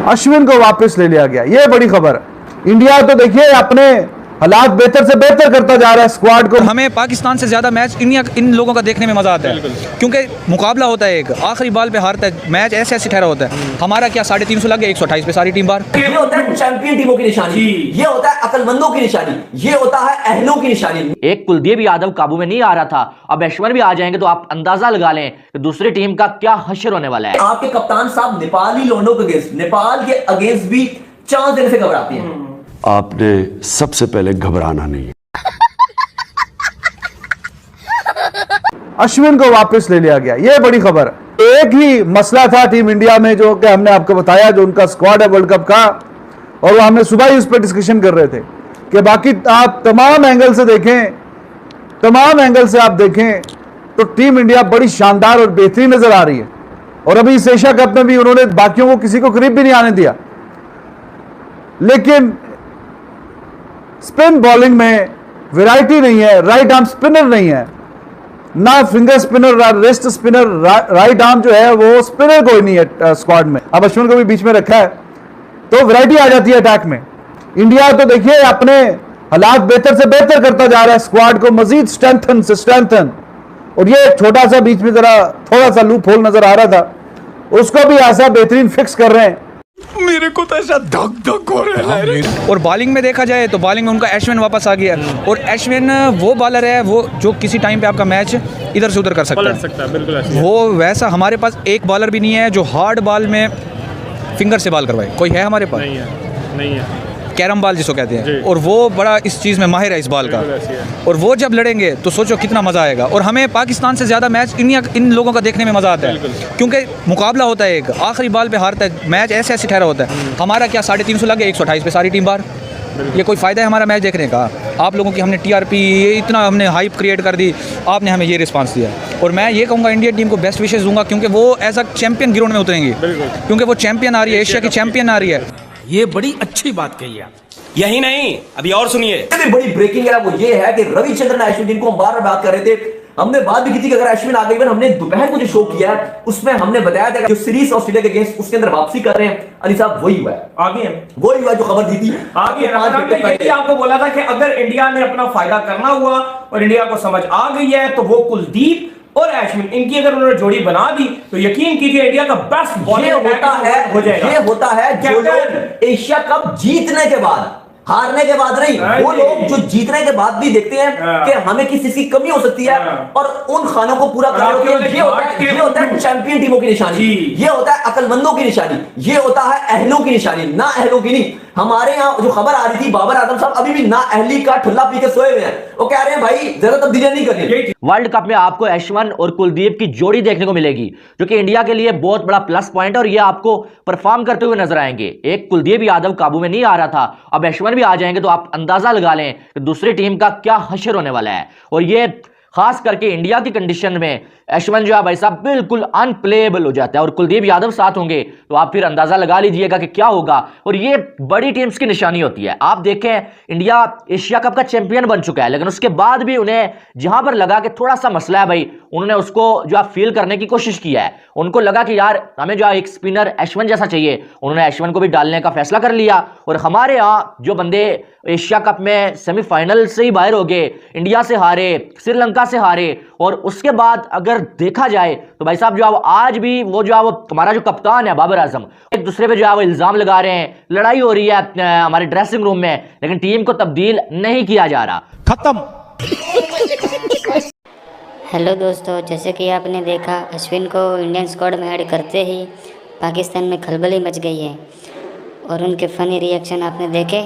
अश्विन को वापस ले लिया गया, ये बड़ी खबर है। इंडिया तो देखिए अपने हालात बेहतर से बेहतर करता जा रहा है स्क्वाड को। हमें पाकिस्तान से ज़्यादा मैच इन लोगों का देखने में मज़ा आता है, क्योंकि मुकाबला होता है, एक आखिरी बॉल पे हारता है, मैच ऐसे ऐसे ठहरा होता है। हमारा क्या 350 लग गया, 128 पे सारी टीम बाहर। ये होता है चैंपियन टीमों की निशानी, ये होता है अक्लमंदों की निशानी, ये होता है अहलों की निशानी। एक कुलदीप यादव काबू में नहीं आ रहा था, अब अश्विन भी आ जाएंगे तो आप अंदाजा लगा लें कि दूसरी टीम का क्या हश्र होने वाला है। आपके कप्तान साहब नेपाली लोगों के अगेंस्ट, नेपाल के अगेंस्ट भी चांस देने से घबराते हैं। आपने सबसे पहले घबराना नहीं। अश्विन को वापस ले लिया गया, ये बड़ी खबर है। एक ही मसला था टीम इंडिया में जो कि हमने आपको बताया, जो उनका स्क्वाड है वर्ल्ड कप का, और वो हमने सुबह ही उस पर डिस्कशन कर रहे थे कि बाकी आप तमाम एंगल से देखें, तमाम एंगल से आप देखें तो टीम इंडिया बड़ी शानदार और बेहतरीन नजर आ रही है। और अभी इस एशिया कप में भी उन्होंने बाकियों को किसी को करीब भी नहीं आने दिया। लेकिन स्पिन बॉलिंग में वैरायटी नहीं है, राइट आर्म स्पिनर नहीं है, ना finger spinner, rest spinner, right arm जो है वो स्पिनर कोई नहीं है स्क्वाड में। अब अश्विन को भी बीच में रखा है तो वैरायटी आ जाती है अटैक में। इंडिया तो देखिए अपने हालात बेहतर से बेहतर करता जा रहा है, स्क्वाड को मजीद स्ट्रेंथन। और ये छोटा सा बीच में जरा थोड़ा सा लूप होल नजर आ रहा था, उसको भी ऐसा बेहतरीन फिक्स कर रहे हैं। मेरे को तो ऐसा धक धक हो रहा है। और बॉलिंग में देखा जाए तो बॉलिंग में उनका अश्विन वापस आ गया, और अश्विन वो बॉलर है वो जो किसी टाइम पे आपका मैच इधर से उधर कर सकता है, बिल्कुल वो वैसा हमारे पास एक बॉलर भी नहीं है जो हार्ड बॉल में फिंगर से बॉल करवाए। कोई है हमारे पास? नहीं है। कैरम बॉल जिसको कहते हैं, और वो बड़ा इस चीज़ में माहिर है इस बॉल का। और वो जब लड़ेंगे तो सोचो कितना मज़ा आएगा। और हमें पाकिस्तान से ज़्यादा मैच इन लोगों का देखने में मज़ा आता है, क्योंकि मुकाबला होता है, एक आखिरी बॉल पे हारता है, मैच ऐसे ऐसे ठहरा होता है। हमारा क्या 350 लग गया, 128 पे सारी टीम बाहर। ये कोई फ़ायदा है हमारा मैच देखने का? आप लोगों की हमने TRP ये इतना हमने हाइप क्रिएट कर दी, आपने हमें ये रिस्पांस दिया। और मैं ये कहूँगा इंडियन टीम को बेस्ट विशेस दूंगा, क्योंकि वो एज अ चैंपियन ग्राउंड में उतरेंगी, क्योंकि वो चैंपियन आ रही है, एशिया की चैंपियन आ रही है। ये बड़ी अच्छी बात कही आप। यही नहीं, अभी और सुनिए। बड़ी ब्रेकिंग है वो ये है कि रविचंद्रन अश्विन, जिनको हम बार बार बात कर रहे थे, हमने बात भी की थी कि अगर अश्विन आ गए, हमने दोपहर को जो शो किया है उसमें हमने बताया था कि जो सीरीज ऑस्ट्रेलिया के अगेंस्ट उसके अंदर वापसी कर रहे हैं। अली साहब वही हुआ है, आगे है, वही हुआ जो खबर दी थी आगे है। आपको बोला था कि अगर इंडिया ने अपना फायदा करना हुआ और इंडिया को समझ आ गई है तो वो कुलदीप और अश्विन, इनकी अगर उन्होंने जोड़ी बना दी तो यकीन कीजिए इंडिया का बेस्ट बॉलिंग होता है, हो जाएगा। ये होता है जो लोग एशिया कप जीतने के बाद, हारने के बाद नहीं, वो लोग जो जीतने के बाद भी देखते हैं कि हमें किस चीज की कमी हो सकती है और उन खानों को पूरा करते हैं। ये होता है चैंपियन टीमों की निशानी, ये होता है अक्लमंदों की निशानी, ये होता है अहलों की निशानी, ना अहलों की नहीं। हमारे यहाँ जो खबर आ रही थी, बाबर आजम साहब अभी भी ना अहली का ठुल्ला पी के सोए हुए हैं। वो कह रहे हैं भाई ज्यादा तब्दीलियां नहीं करनी। वर्ल्ड कप में आपको अश्विन और कुलदीप की जोड़ी देखने को मिलेगी, जो कि इंडिया के लिए बहुत बड़ा प्लस पॉइंट है, और ये आपको परफॉर्म करते हुए नजर आएंगे। एक कुलदीप यादव काबू में नहीं आ रहा था, अब अश्विन भी आ जाएंगे तो आप अंदाजा लगा लें कि दूसरी टीम का क्या हश्र होने वाला है। और ये खास करके इंडिया की कंडीशन में अश्विन जो है भाई साहब बिल्कुल अनप्लेएबल हो जाता है, और कुलदीप यादव साथ होंगे तो आप फिर अंदाजा लगा लीजिएगा कि क्या होगा। और ये बड़ी टीम्स की निशानी होती है। आप देखें इंडिया एशिया कप का चैंपियन बन चुका है, लेकिन उसके बाद भी उन्हें जहां पर लगा कि थोड़ा सा मसला है भाई, उन्होंने उसको जो है फील करने की कोशिश किया है। उनको लगा कि यार हमें जो है एक स्पिनर अश्विन जैसा चाहिए, उन्होंने अश्विन को भी डालने का फैसला कर लिया। और हमारे यहाँ जो बंदे एशिया कप में सेमीफाइनल से ही बाहर हो गए, इंडिया से हारे, श्रीलंका से हारे, और उसके बाद अगर देखा जाए तो भाई साहब जो है आज भी वो जो है वो हमारा जो कप्तान है बाबर आजम, एक दूसरे पे जो है वो इल्जाम लगा रहे हैं, लड़ाई हो रही है हमारे ड्रेसिंग रूम में, लेकिन टीम को तब्दील नहीं किया जा रहा। खत्म। हेलो दोस्तों, जैसे कि आपने देखा अश्विन को इंडियन स्क्वाड में ऐड करते ही पाकिस्तान में खलबली मच गई है, और उनके फनी रिएक्शन आपने देखे,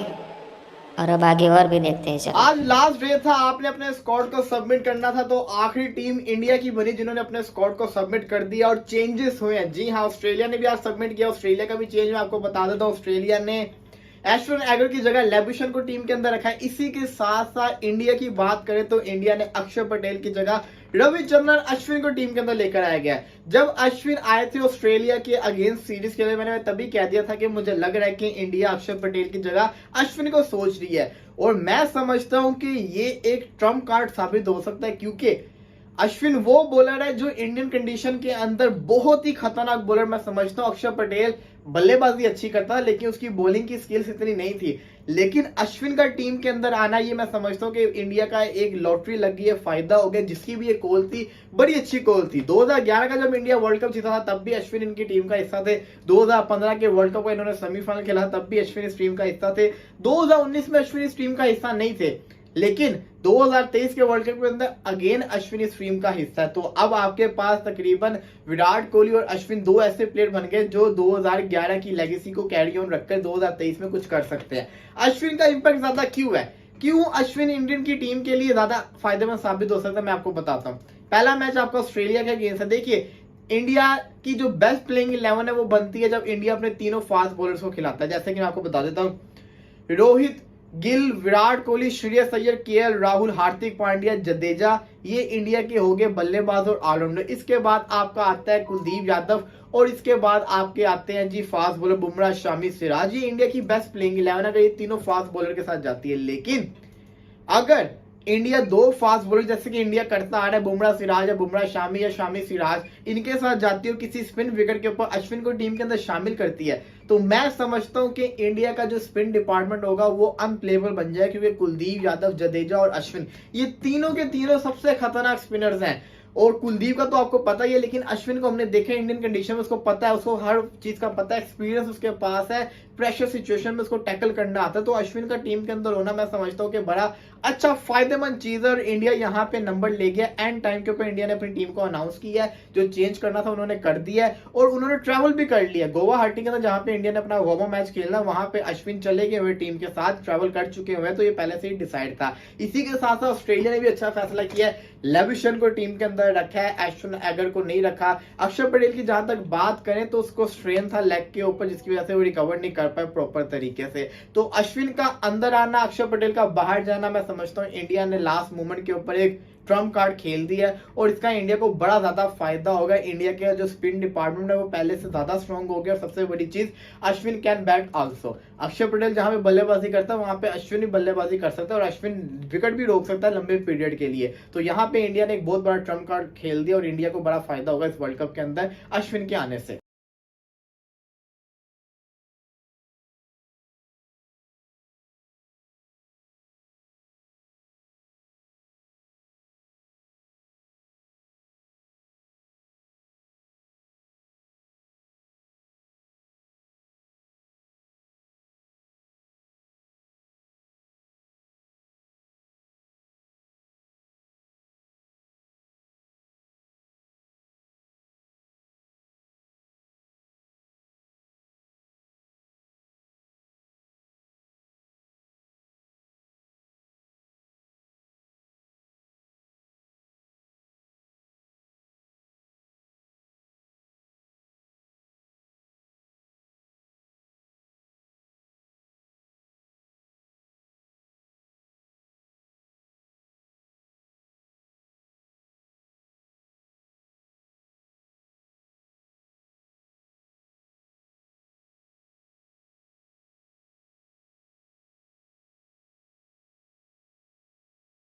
और अब आगे और भी देखते हैं। आज लास्ट डे था, आपने अपने स्क्वाड को सबमिट करना था, तो आखिरी टीम इंडिया की बनी जिन्होंने अपने स्क्वाड को सबमिट कर दिया, और चेंजेस हुए हैं। जी हाँ, ऑस्ट्रेलिया ने भी आज सबमिट किया। ऑस्ट्रेलिया का भी चेंज मैं आपको बता देता हूँ। ऑस्ट्रेलिया ने एश्विन एगर की जगह लेबुशन को टीम के अंदर रखा है। इसी के साथ साथ इंडिया की बात करें तो इंडिया ने अक्षर पटेल की जगह रविचंद्रन अश्विन को टीम के अंदर लेकर आया गया। जब अश्विन आए थे ऑस्ट्रेलिया के अगेंस्ट सीरीज के लिए, मैंने तभी कह दिया था कि मुझे लग रहा है कि इंडिया अक्षर पटेल की जगह अश्विन को सोच रही है, और मैं समझता हूं कि ये एक ट्रम्प कार्ड साबित हो सकता है, क्योंकि अश्विन वो बॉलर है जो इंडियन कंडीशन के अंदर बहुत ही खतरनाक बॉलर मैं समझता हूं। अक्षर पटेल बल्लेबाजी अच्छी करता था, लेकिन उसकी बॉलिंग की स्किल्स इतनी नहीं थी। लेकिन अश्विन का टीम के अंदर आना, ये मैं समझता हूँ कि इंडिया का एक लॉटरी लग गई है, फायदा हो गया। जिसकी भी ये कॉल थी, बड़ी अच्छी कॉल थी। 2011 का जब इंडिया वर्ल्ड कप जीता था तब भी अश्विन इनकी टीम का हिस्सा थे। 2015 के वर्ल्ड कप का इन्होंने सेमीफाइनल खेला तब भी अश्विन इस टीम का हिस्सा थे। 2019 में अश्विन इस टीम का हिस्सा नहीं थे, लेकिन 2023 के वर्ल्ड कप के अंदर अगेन अश्विन इस टीम का हिस्सा है। तो अब आपके पास तकरीबन विराट कोहली और अश्विन दो ऐसे प्लेयर बन गए जो 2011 की लेगेसी को कैरी ऑन रखकर 2023 में कुछ कर सकते हैं। अश्विन का इंपैक्ट ज्यादा क्यों है, क्यों अश्विन इंडियन की टीम के लिए ज्यादा फायदेमंद साबित हो सकता है, मैं आपको बताता हूँ। पहला मैच आपका ऑस्ट्रेलिया के अगेंस्ट है। देखिए, इंडिया की जो बेस्ट प्लेइंग 11 है वो बनती है जब इंडिया अपने तीनों फास्ट बॉलर्स को खिलाता है। जैसे कि मैं आपको बता देता हूँ, रोहित, गिल, विराट कोहली, श्रेयस अय्यर, केएल राहुल, हार्दिक पांड्या, जडेजा, ये इंडिया के हो गए बल्लेबाज और ऑलराउंडर। इसके बाद आपका आता है कुलदीप यादव और इसके बाद आपके आते हैं जी फास्ट बॉलर बुमराह, शामी, सिराज। ये इंडिया की बेस्ट प्लेइंग 11 अगर ये तीनों फास्ट बॉलर के साथ जाती है। लेकिन अगर इंडिया दो फास्ट बॉलर जैसे कि इंडिया करता आ रहा है, बुमराह सिराज या बुमराह शामी या शामी सिराज, इनके साथ जाती हो किसी स्पिन विकेट के ऊपर, अश्विन को टीम के अंदर शामिल करती है, तो मैं समझता हूं कि इंडिया का जो स्पिन डिपार्टमेंट होगा वो अनप्लेबल बन जाए। क्योंकि कुलदीप यादव, जडेजा और अश्विन ये तीनों के तीनों सबसे खतरनाक स्पिनर्स हैं। और कुलदीप का तो आपको पता ही है, लेकिन अश्विन को हमने देखा इंडियन कंडीशन में, उसको पता है, उसको हर चीज का पता है, एक्सपीरियंस उसके पास है, प्रेशर सिचुएशन में उसको टैकल करना आता है। तो अश्विन का टीम के अंदर होना मैं समझता हूँ कि बड़ा अच्छा फायदेमंद चीज है। और इंडिया यहाँ पे नंबर ले गया एंड टाइम के ऊपर। इंडिया ने अपनी टीम को अनाउंस किया है, जो चेंज करना था उन्होंने कर दिया है और उन्होंने ट्रैवल भी कर लिया। गुवाहाटी के अंदर जहाँ पे इंडिया ने अपना वार्म मैच खेलना, वहां पे अश्विन चले गए हुए टीम के साथ, ट्रैवल कर चुके हुए, तो ये पहले से ही डिसाइड था। इसी के साथ साथ ऑस्ट्रेलिया ने भी अच्छा फैसला किया है, लेविशन को टीम के अंदर रखा है, एश्विन एगर को नहीं रखा। अक्षर पटेल की जहां तक बात करें तो उसको स्ट्रेन था लेग के ऊपर, जिसकी वजह से वो रिकवर नहीं कर पाए प्रॉपर तरीके से। तो अश्विन का अंदर आना, अक्षर पटेल का बाहर जाना, मैं समझता हूँ इंडिया ने लास्ट मोमेंट के ऊपर एक ट्रम्प कार्ड खेल दिया है और इसका इंडिया को बड़ा ज्यादा फायदा होगा। इंडिया के जो स्पिन डिपार्टमेंट है वो पहले से ज्यादा स्ट्रांग हो गया और सबसे बड़ी चीज अश्विन कैन बैट आल्सो। अक्षर पटेल जहां पे बल्लेबाजी करता है वहां पे अश्विन ही बल्लेबाजी कर सकता है और अश्विन विकेट भी रोक सकता है लंबे पीरियड के लिए। तो यहाँ पे इंडिया ने एक बहुत बड़ा ट्रम्प कार्ड खेल दिया और इंडिया को बड़ा फायदा होगा इस वर्ल्ड कप के अंदर अश्विन के आने से।